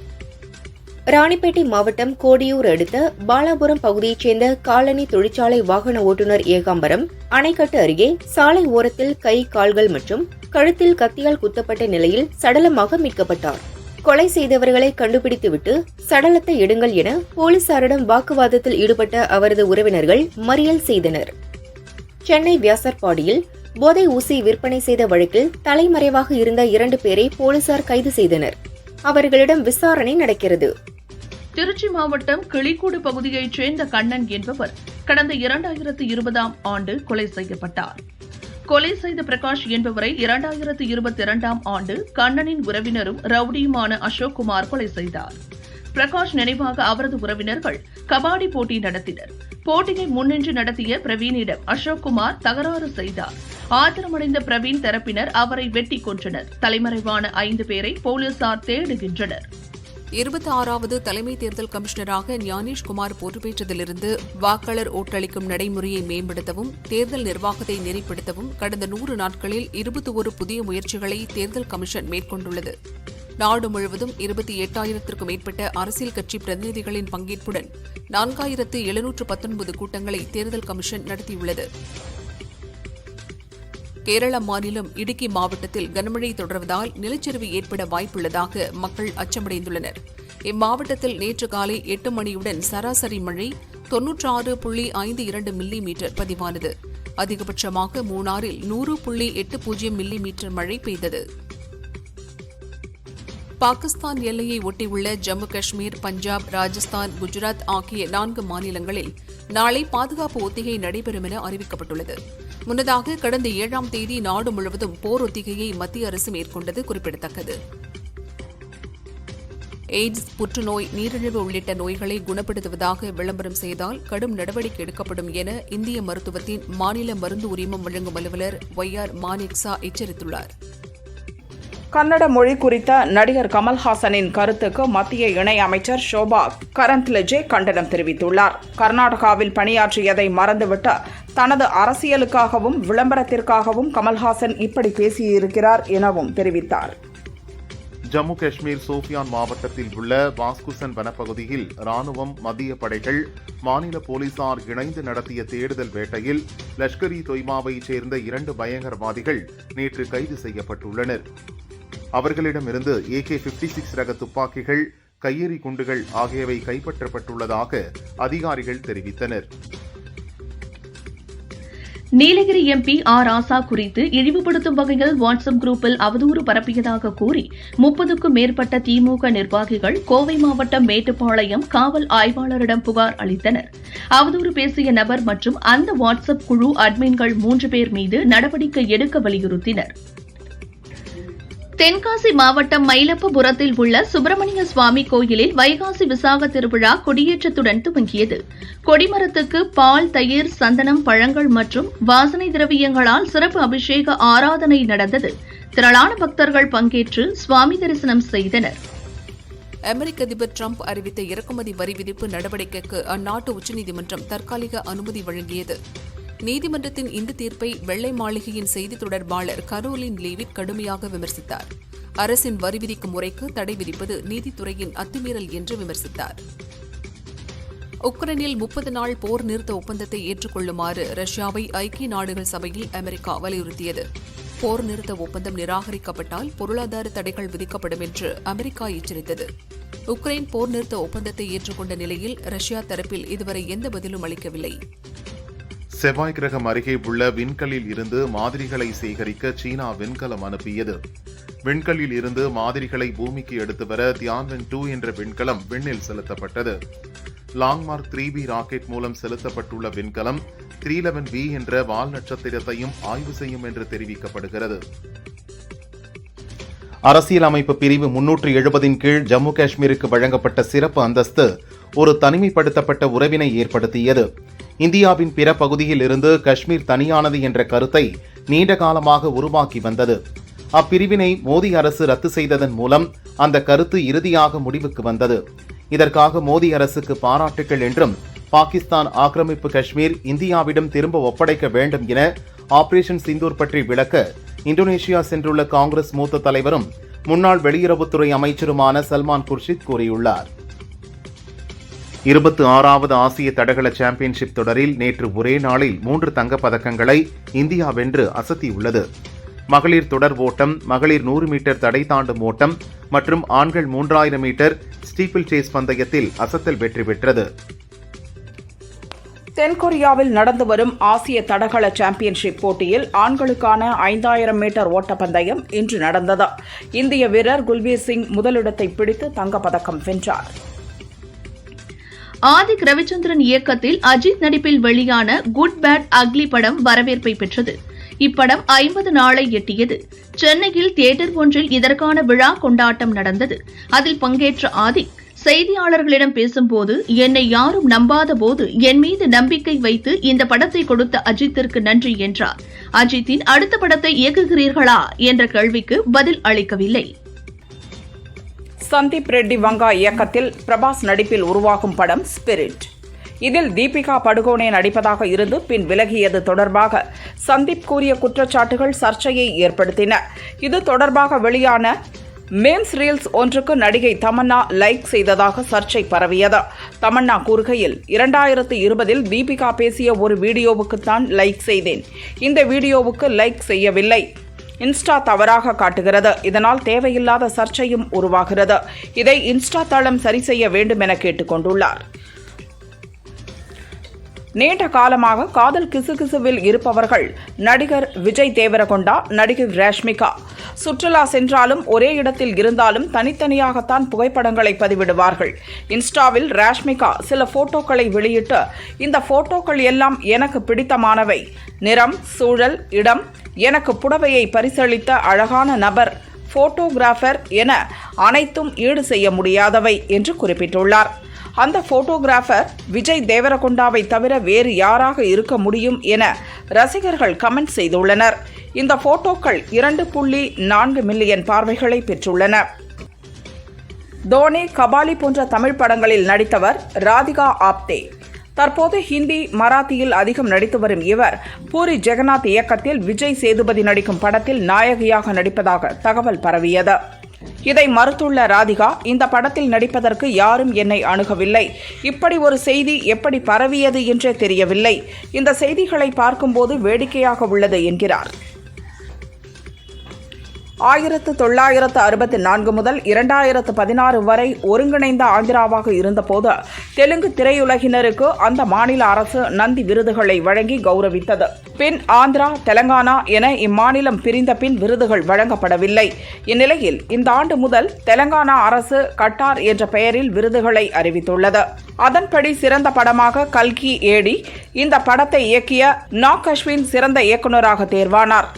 ராணிப்பேட்டை மாவட்டம் கோடியூர் அடுத்த பாலாபுரம் பகுதியைச் சேர்ந்த காலனி தொழிற்சாலை வாகன ஓட்டுநர் ஏகாம்பரம் அணைக்கட்டு அருகே சாலை ஓரத்தில் கை, கால்கள் மற்றும் கழுத்தில் கத்தியால் குத்தப்பட்ட நிலையில் சடலமாக மீட்கப்பட்டார். கொலை செய்தவர்களை கண்டுபிடித்துவிட்டு சடலத்தை எடுங்கள் என போலீசாரிடம் வாக்குவாதத்தில் ஈடுபட்ட அவரது உறவினர்கள் மறியல் செய்தனர். சென்னை வியாசர்பாடியில் போதை ஊசி விற்பனை செய்த வழக்கில் தலைமறைவாக இருந்த 2 பேரை போலீசார் கைது செய்தனர். அவர்களிடம் விசாரணை நடக்கிறது. திருச்சி மாவட்டம் கிளிக்கூடு பகுதியைச் சேர்ந்த கண்ணன் என்பவர் கடந்த 2020ஆம் ஆண்டு கொலை செய்யப்பட்டார். கொலை செய்த பிரகாஷ் என்பவரை 2022ஆம் ஆண்டு கண்ணனின் உறவினரும் ரவுடியுமான அசோக்குமார் கொலை செய்தார். பிரகாஷ் நினைவாக அவரது உறவினர்கள் கபாடி போட்டி நடத்தினர். போட்டியை முன்னின்று நடத்திய பிரவீனிடம் அசோக்குமார் தகராறு செய்தார். ஆத்திரமடைந்த பிரவீன் தரப்பினர் அவரை வெட்டி கொன்றனர். தலைமறைவான 5 பேரை போலீசார் தேடுகின்றனர். 26வது தலைமை தேர்தல் கமிஷனராக ஞானேஷ்குமார் பொறுப்பேற்றதிலிருந்து வாக்காளர் ஓட்டளிக்கும் நடைமுறையை மேம்படுத்தவும் தேர்தல் நிர்வாகத்தை நெறிப்படுத்தவும் கடந்த 100 நாட்களில் 21 புதிய முயற்சிகளை தேர்தல் கமிஷன் மேற்கொண்டுள்ளது. நாடு முழுவதும் 28,000க்கும் மேற்பட்ட அரசியல் கட்சி பிரதிநிதிகளின் பங்கேற்புடன் 4,719 கூட்டங்களை தேர்தல் கமிஷன் நடத்தியுள்ளது. கேரள மாநிலம் இடுக்கி மாவட்டத்தில் கனமழை தொடர்வதால் நிலச்சரிவு ஏற்பட வாய்ப்புள்ளதாக மக்கள் அச்சமடைந்துள்ளனர். இம்மாவட்டத்தில் நேற்று காலை 8 மணியுடன் சராசரி மழை 96.52 மில்லிமீட்டர் பதிவானது. அதிகபட்சமாக மூணாறில் 100.80 மில்லிமீட்டர் மழை பெய்தது. பாகிஸ்தான் எல்லையை ஒட்டியுள்ள ஜம்மு காஷ்மீர், பஞ்சாப், ராஜஸ்தான், குஜராத் ஆகிய 4 மாநிலங்களில் நாளை பாதுகாப்பு ஒத்திகை நடைபெறும் என அறிவிக்கப்பட்டுள்ளது. முன்னதாக கடந்த 7ஆம் தேதி நாடு முழுவதும் போர் ஒத்திகையை மத்திய அரசு மேற்கொண்டது குறிப்பிடத்தக்கது. எய்ட்ஸ், புற்றுநோய், நீரிழிவு உள்ளிட்ட நோய்களை குணப்படுத்துவதாக விளம்பரம் செய்தால் கடும் நடவடிக்கை எடுக்கப்படும் என இந்திய மருத்துவத்தின் மாநில மருந்து உரிமம் வழங்கும் அலுவலர் YR மானேக்சா எச்சரித்துள்ளார். கன்னட மொழி குறித்த நடிகர் கமல்ஹாசனின் கருத்துக்கு மத்திய இணையமைச்சர் ஷோபா கரந்த்லஜே கண்டனம் தெரிவித்துள்ளார். கர்நாடகாவில் பணியாற்றியதை மறந்துவிட்டு தனது அரசியலுக்காகவும் விளம்பரத்திற்காகவும் கமல்ஹாசன் இப்படி பேசியிருக்கிறார் எனவும் தெரிவித்தார். ஜம்மு காஷ்மீர் சோபியான் மாவட்டத்தில் உள்ள பாஸ்குசன் வனப்பகுதியில் ராணுவம், மத்திய படைகள், மாநில போலீசார் இணைந்து நடத்திய தேடுதல் வேட்டையில் லஷ்கர் இ தொய்பாவைச் சேர்ந்த 2 பயங்கரவாதிகள் நேற்று கைது செய்யப்பட்டுள்ளனர். அவர்களிடமிருந்து AK-56 ரக துப்பாக்கிகள், கையெறி குண்டுகள் ஆகியவை கைப்பற்றப்பட்டுள்ளதாக அதிகாரிகள் தெரிவித்தனர். Nilgiri MP R. ராசா குறித்து இழிவுபடுத்தும் வகையில் வாட்ஸ்அப் குரூப்பில் அவதூறு பரப்பியதாக கூறி 30க்கும் மேற்பட்ட திமுக நிர்வாகிகள் கோவை மாவட்டம் மேட்டுப்பாளையம் காவல் ஆய்வாளரிடம் புகார் அளித்தனர். அவதூறு பேசிய நபர் மற்றும் அந்த வாட்ஸ்அப் குழு அட்மின்கள் 3 பேர் மீது நடவடிக்கை எடுக்க வலியுறுத்தினர். தென்காசி மாவட்டம் மயிலப்பபுரத்தில் உள்ள சுப்பிரமணிய சுவாமி கோயிலில் வைகாசி விசாக திருவிழா கொடியேற்றத்துடன் துவங்கியது. கொடிமரத்துக்கு பால், தயிர், சந்தனம், பழங்கள் மற்றும் வாசனை திரவியங்களால் சிறப்பு அபிஷேக ஆராதனை நடந்தது. திரளான பக்தர்கள் பங்கேற்று சுவாமி தரிசனம் செய்தனர். அமெரிக்க அதிபர் டிரம்ப் அறிவித்த இறக்குமதி வரி விதிப்பு நடவடிக்கைக்கு அந்நாட்டு உச்சநீதிமன்றம் தற்காலிக அனுமதி வழங்கியது. நீதிமன்றத்தின் இந்த தீர்ப்பை வெள்ளை மாளிகையின் செய்தி தொடர்பாளர் கரோலின் லீவிட் கடுமையாக விமர்சித்தார். அரசின் வரி விதிக்கும் முறைக்கு தடை விதிப்பது நீதித்துறையின் அத்துமீறல் என்று விமர்சித்தார். உக்ரைனில் 30 நாள் போர் நிறுத்த ஒப்பந்தத்தை ஏற்றுக்கொள்ளுமாறு ரஷ்யாவை ஐக்கிய நாடுகள் சபையில் அமெரிக்கா வலியுறுத்தியது. போர் நிறுத்த ஒப்பந்தம் நிராகரிக்கப்பட்டால் பொருளாதார தடைகள் விதிக்கப்படும் என்று அமெரிக்கா எச்சரித்தது. உக்ரைன் போர் நிறுத்த ஒப்பந்தத்தை ஏற்றுக்கொண்ட நிலையில் ரஷ்யா தரப்பில் இதுவரை எந்த பதிலும் அளிக்கவில்லை. செவ்வாய் கிரகம் அருகே உள்ள விண்கல்லில் இருந்து மாதிரிகளை சேகரிக்க சீனா விண்கலம் அனுப்பியது. விண்கல்லில் இருந்து மாதிரிகளை பூமிக்கு எடுத்து வர தியான்வென் 2 என்ற விண்கலம் விண்ணில் செலுத்தப்பட்டது. லாங்மார்க் 3B ராக்கெட் மூலம் செலுத்தப்பட்டுள்ள விண்கலம் 311B என்ற வால் நட்சத்திரத்தையும் ஆய்வு செய்யும் என்று தெரிவிக்கப்படுகிறது. அரசியலமைப்பு பிரிவு 370 கீழ் ஜம்மு காஷ்மீருக்கு வழங்கப்பட்ட சிறப்பு அந்தஸ்து ஒரு தனிமைப்படுத்தப்பட்ட உறவினை ஏற்படுத்தியது. இந்தியாவின் பிற பகுதியில் இருந்து காஷ்மீர் தனியானது என்ற கருத்தை நீண்ட காலமாக உருவாக்கி வந்தது. அப்பிரிவினை மோடி அரசு ரத்து செய்ததன் மூலம் அந்த கருத்து இறுதியாக முடிவுக்கு வந்தது. இதற்காக மோடி அரசுக்கு பாராட்டுகள் என்றும் பாகிஸ்தான் ஆக்கிரமிப்பு காஷ்மீர் இந்தியாவிடம் திரும்ப ஒப்படைக்க வேண்டும் என ஆபரேஷன் சிந்தூர் பற்றி விளக்க இந்தோனேஷியா சென்றுள்ள காங்கிரஸ் மூத்த தலைவரும் முன்னாள் வெளியுறவுத்துறை அமைச்சருமான சல்மான் குர்ஷித் கூறியுள்ளார். 26வது ஆசிய தடகள சாம்பியன்ஷிப் தொடரில் நேற்று ஒரே நாளில் 3 தங்கப் பதக்கங்களை இந்தியா வென்று அசத்தியுள்ளது. மகளிர் தொடர் ஓட்டம், மகளிர் 100 மீட்டர் தடை தாண்டும் ஓட்டம் மற்றும் ஆண்கள் 3000 மீட்டர் ஸ்டீப்பிள் சேஸ் பந்தயத்தில் அசத்தல் வெற்றி பெற்றது. தென்கொரியாவில் நடந்து வரும் ஆசிய தடகள சாம்பியன்ஷிப் போட்டியில் ஆண்களுக்கான 5000 மீட்டர் ஓட்டப்பந்தயம் இன்று நடந்தது. இந்திய வீரர் குல்பீர் சிங் முதலிடத்தை பிடித்து தங்கப்பதக்கம் வென்றார். ஆதிக் ரவிச்சந்திரன் இயக்கத்தில் அஜித் நடிப்பில் வெளியான குட் பேட் அக்லி படம் வரவேற்பை பெற்றது. இப்படம் 50 நாளை எட்டியது. சென்னையில் தியேட்டர் ஒன்றில் இதற்கான விழா கொண்டாட்டம் நடந்தது. அதில் பங்கேற்ற ஆதிக் செய்தியாளர்களிடம் பேசும்போது, என்னை யாரும் நம்பாத போது என் மீது நம்பிக்கை வைத்து இந்த படத்தை கொடுத்த அஜித்திற்கு நன்றி என்றார். அஜித்தின் அடுத்த படத்தை இயக்குகிறீர்களா என்ற கேள்விக்கு பதில் அளிக்கவில்லை. சந்தீப் ரெட்டி வங்கா இயக்கத்தில் பிரபாஸ் நடிப்பில் உருவாகும் படம் ஸ்பிரிட். இதில் தீபிகா படுகோனே நடிப்பதாக இருந்து பின் விலகியது தொடர்பாக சந்தீப் கூறிய குற்றச்சாட்டுகள் சர்ச்சையை ஏற்படுத்தின. இது தொடர்பாக வெளியான மீம்ஸ் ரீல்ஸ் ஒன்றுக்கு நடிகை தமன்னா லைக் செய்ததாக சர்ச்சை பரவியது. தமன்னா கூறுகையில், 2020 தீபிகா பேசிய ஒரு வீடியோவுக்குத்தான் லைக் செய்தேன். இந்த வீடியோவுக்கு லைக் செய்யவில்லை. இன்ஸ்டா தவறாக காட்டுகிறது. இதனால் தேவையில்லாத சர்ச்சையும் உருவாகிறது. இதை இன்ஸ்டா தளம் சரி செய்ய வேண்டும் என கேட்டுக் கொண்டுள்ளார். நீண்ட காலமாக காதல் கிசுகிசுவில் இருப்பவர்கள் நடிகர் விஜய் தேவரகொண்டா, நடிகை ரஷ்மிகா. சுற்றுலா சென்றாலும் ஒரே இடத்தில் இருந்தாலும் தனித்தனியாகத்தான் புகைப்படங்களை பதிவிடுவார்கள். இன்ஸ்டாவில் ரஷ்மிகா சில போட்டோக்களை வெளியிட்டு, இந்த போட்டோக்கள் எல்லாம் எனக்கு பிடித்தமானவை. நிறம், சூழல், இடம், எனக்கு புடவையை பரிசளித்த அழகான நபர், போட்டோகிராஃபர் என அனைத்தும் ஈடு செய்ய முடியாதவை என்று குறிப்பிட்டுள்ளார். அந்த போட்டோகிராஃபர் விஜய் தேவரகொண்டாவை தவிர வேறு யாராக இருக்க முடியும் என ரசிகர்கள் கமெண்ட் செய்துள்ளனர். இந்த போட்டோக்கள் 2.4 மில்லியன் பார்வைகளை பெற்றுள்ளன. தோனி, கபாலி போன்ற தமிழ் படங்களில் நடித்தவர் ராதிகா ஆப்தே. தற்போது ஹிந்தி, மராத்தியில் அதிகம் நடித்து வரும் இவர் பூரி ஜெகநாத் இயக்கத்தில் விஜய் சேதுபதி நடிக்கும் படத்தில் நாயகியாக நடிப்பதாக தகவல் பரவியது. இதை மறுத்துள்ள ராதிகா, இந்த படத்தில் நடிப்பதற்கு யாரும் என்னை அணுகவில்லை. இப்படி ஒரு செய்தி எப்படி பரவியது என்றே தெரியவில்லை. இந்த செய்திகளை பார்க்கும்போது வேடிக்கையாக உள்ளது என்கிறார். 1964 முதல் 2016 வரை ஒருங்கிணைந்த ஆந்திராவாக இருந்தபோது தெலுங்கு திரையுலகினருக்கு அந்த மாநில அரசு நந்தி விருதுகளை வழங்கி கௌரவித்தது. பின் ஆந்திரா, தெலங்கானா என இம்மாநிலம் பிரிந்த பின் விருதுகள் வழங்கப்படவில்லை. இந்நிலையில் இந்த ஆண்டு முதல் தெலங்கானா அரசு கட்டார் என்ற பெயரில் விருதுகளை அறிவித்துள்ளது. அதன்படி சிறந்த படமாக கல்கி ஏடி, இந்த படத்தை இயக்கிய நாக் அஸ்வின் சிறந்த இயக்குநராக தேர்வானார்.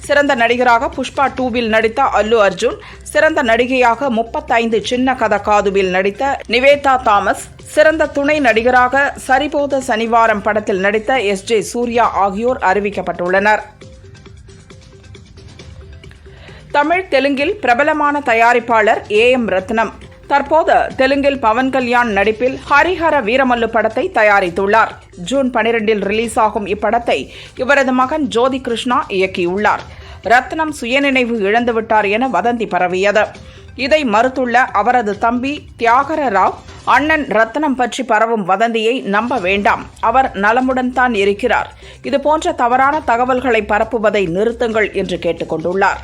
சிறந்த நடிகராக புஷ்பா 2வில் நடித்த அல்லு அர்ஜுன், சிறந்த நடிகையாக 35 சின்ன கத காதுவில் நடித்த நிவேதா தாமஸ், சிறந்த துணை நடிகராக சரிபோத சனிவாரம் படத்தில் நடித்த SJ சூர்யா ஆகியோர் அறிவிக்கப்பட்டுள்ளனர். தமிழ், தெலுங்கில் பிரபலமான தயாரிப்பாளர் AM ரத்னம் தற்போது தெலுங்கில் பவன் கல்யாண் நடிப்பில் ஹரிஹர வீரமல்லு படத்தை தயாரித்துள்ளார். ஜூன் 12 ரிலீஸ் ஆகும் இப்படத்தை இவரது மகன் ஜோதி கிருஷ்ணா இயக்கியுள்ளார். ரத்னம் சுயநினைவு இழந்துவிட்டார் என வதந்தி பரவியது. இதை மறுத்துள்ள அவரது தம்பி தியாகர ராவ், அண்ணன் ரத்னம் பற்றி பரவும் வதந்தியை நம்ப வேண்டாம், அவர் நலமுடன் தான் இருக்கிறார். இதுபோன்ற தவறான தகவல்களை பரப்புவதை நிறுத்துங்கள் என்று கேட்டுக் கொண்டுள்ளார்.